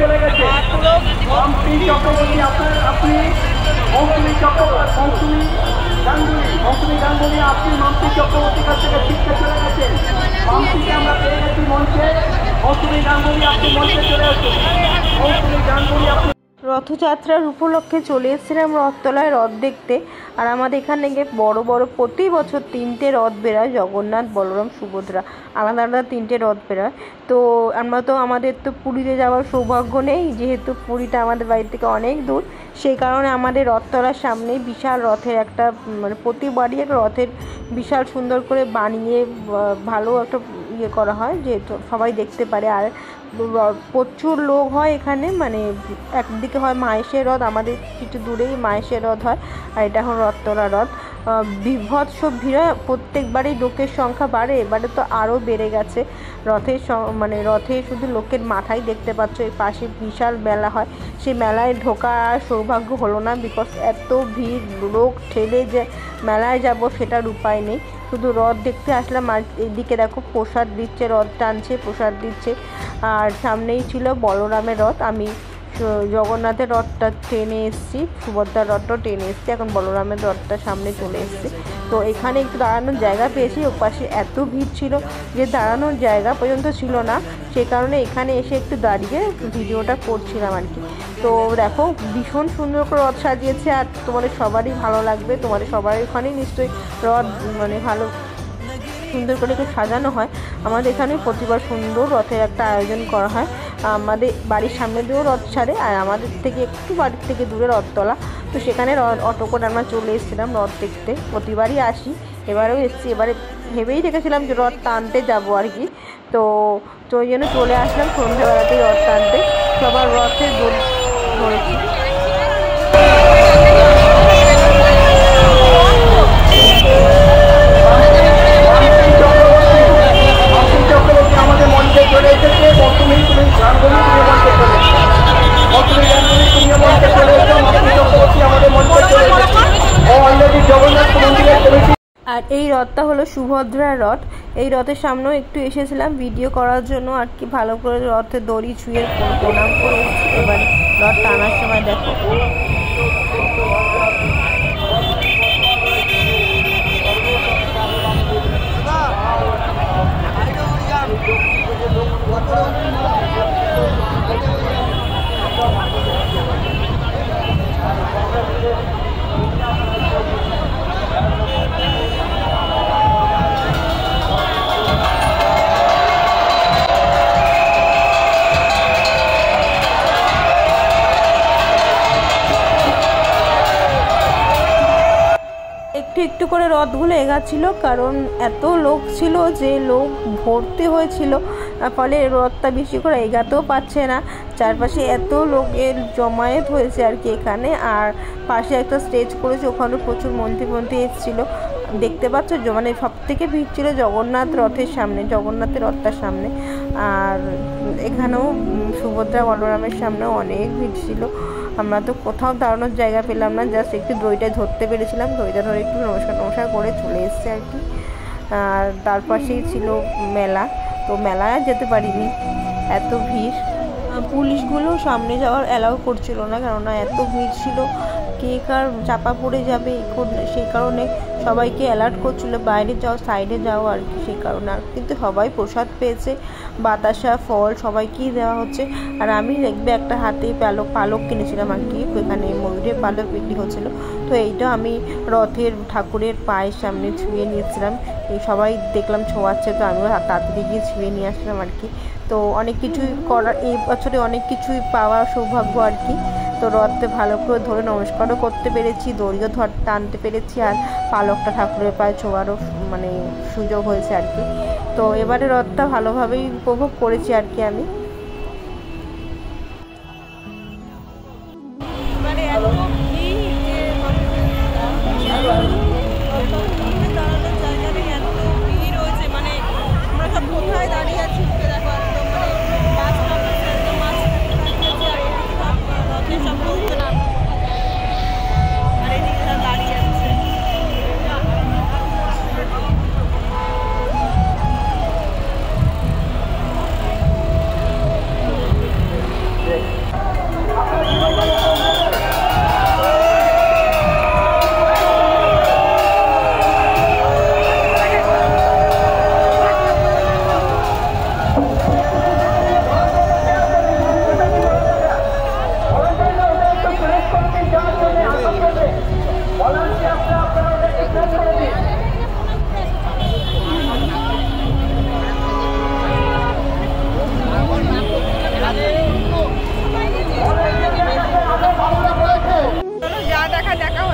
চলে গেছে। মৌসুমী চক্রবর্তী আপনি মৌসুমী গাঙ্গুলি আপনি মাম্পি চক্রবর্তীর কাছ থেকে শিখতে চলে গেছেন। মাম্পিকে আমরা পেয়ে গেছি মঞ্চে। মৌসুমী গাঙ্গুলি আপনি মঞ্চে চলে আসুন। মৌসুমী গাঙ্গুলি আপনি। রথযাত্রার উপলক্ষে চলে এসেছিলাম রথতলায় রথ দেখতে। আর আমাদের এখানে গিয়ে বড় বড় প্রতি বছর 3টে রথ বেরোয়, জগন্নাথ, বলরাম, সুভদ্রা, আলাদা আলাদা 3টে রথ বেরোয়। তো আমাদের তো পুরীতে যাওয়ার সৌভাগ্য নেই, যেহেতু পুরীটা আমাদের বাড়ি থেকে অনেক দূর। সেই কারণে আমাদের রথতলার সামনেই বিশাল রথের একটা প্রতিবারই একটা রথের বিশাল সুন্দর করে বানিয়ে ভালো একটা করা হয়, যে সবাই দেখতে পারে। আর প্রচুর লোক হয় এখানে, একদিকে হয় মাহেশের রথ, আমাদের কিছু দূরেই মাহেশের রথ হয়, আর এটা এখন রথতলা রথ। বিভৎস ভিড় হয়, প্রত্যেকবারই লোকের সংখ্যা বাড়ে, এবারে তো আরও বেড়ে গেছে। রথে শুধু লোকের মাথায় দেখতে পাচ্ছ, এই পাশে বিশাল মেলা হয়, সেই মেলায় ঢোকার সৌভাগ্য হলো না, বিকজ এত ভিড়, লোক ঠেলে যে মেলায় যাব সেটার উপায় নেই। শুধু রথ দেখতে আসলাম। আর এদিকে দেখো প্রসাদ দিচ্ছে, রথ টানছে, প্রসাদ দিচ্ছে। আর সামনেই ছিল বলরামের রথ। আমি জগন্নাথের রথটা টেনে এসেছি, সুভদ্রার রথটাও টেনে এসেছি, এখন বলরামের রথটা সামনে চলে এসেছে। তো এখানে একটু দাঁড়ানোর জায়গা পেয়েছি, ওপাশে এত ভিড় ছিল যে দাঁড়ানোর জায়গা পর্যন্ত ছিল না, সেই কারণে এখানে এসে একটু দাঁড়িয়ে ভিডিওটা করছিলাম আর কি। তো দেখো ভীষণ সুন্দর করে রথ সাজিয়েছে, আর তোমাদের সবারই ভালো লাগবে, তোমাদের সবারই ওখানেই নিশ্চয়ই রথ ভালো সুন্দর করে একটু সাজানো হয়। আমাদের এখানে প্রতিবার সুন্দর রথের একটা আয়োজন করা হয়। আমাদের বাড়ির সামনে দিয়েও রথ ছাড়ে, আর আমাদের থেকে একটু বাড়ির থেকে দূরে রথতলা, তো সেখানে অটো করে আমরা চলে এসেছিলাম রথ দেখতে। প্রতিবারই আসি, এবারেও এসেছি। এবারে ভেবেই রেখেছিলাম যে রথ টানতে যাবো আর কি, তো ওই জন্য চলে আসলাম সন্ধ্যেবেলাতেই রথ টানতে। সবার রথে ধরেছি। আমাদের মঞ্চে চলে এসেছে। মৌসুমী গাঙ্গুলি তুমি মঞ্চে চলে এসেছো। মৌসুমী গাঙ্গুলি তুমি মঞ্চে চলে এসেছো। মাম্পি চক্রবর্তী আমাদের মঞ্চে চলে এসেছে। অলরেডি জগন্নাথ মন্দিরের কমিটি। আর এই রথটা হলো সুভদ্রার রথ। এই রথের সামনেও একটু এসেছিলাম ভিডিও করার জন্য আর কি, ভালো করে রথের দড়ি ছুঁয়ে প্রণাম করে এসেছি। এবারে রথ টানার সময় দেখো একটু করে রথগুলো এগাচ্ছিল, কারণ এত লোক ছিল যে লোক ভর্তি হয়েছিল, ফলে রথটা বেশি করে এগাতেও পারছে না। চারপাশে এত লোকের জমায়েত হয়েছে আর কি এখানে। আর পাশে একটা স্টেজ করেছে, ওখানে প্রচুর মন্ত্রী এসেছিল। দেখতে পাচ্ছ সব থেকে ভিড় ছিল জগন্নাথের রথটার সামনে। আর এখানেও সুভদ্রা বলরামের সামনেও অনেক ভিড় ছিল। আমরা তো কোথাও দাঁড়ানোর জায়গা পেলাম না, জাস্ট একটু দড়িটা ধরতে পেরেছিলাম, দড়িটা ধরে একটু নমস্কার করে চলে এসছে আর কি। আর তার পাশেই ছিল মেলা, তো মেলায় যেতে পারিনি, এত ভিড়। পুলিশগুলো সামনে যাওয়ার অ্যালাউ করছিল না, কেননা এত ভিড় ছিল, কে কার চাপা পড়ে যাবে, সেই কারণে সবাইকে অ্যালার্ট করছিল বাইরে যাও, সাইডে যাও আর কি, সেই কারণে। আর কিন্তু সবাই প্রসাদ পেয়েছে, বাতাসা, ফল সবাইকেই দেওয়া হচ্ছে। আর আমি দেখবে একটা হাতে পালক কিনেছিলাম আর কি, এখানে ময়ূরের পালক বিক্রি হচ্ছিলো, তো এইটা আমি রথের ঠাকুরের পায়ের সামনে ছুঁয়ে নিয়েছিলাম। এই সবাই দেখলাম ছোঁয়াচ্ছে, তো আমিও তাড়াতাড়ি গিয়ে ছুঁয়ে নিয়ে আসলাম আর কি। তো অনেক কিছুই করার, এই বছরে অনেক কিছুই পাওয়া সৌভাগ্য আর কি। তো রথে ভালো করে ধরে নমস্কারও করতে পেরেছি, দড়িও টানতে পেরেছি, আর পালকটা ঠাকুরের পায়ে ছোঁয়ারও সুযোগ হয়েছে আর কি। তো এবারে রথটা ভালোভাবেই উপভোগ করেছি আর কি আমি। দেখা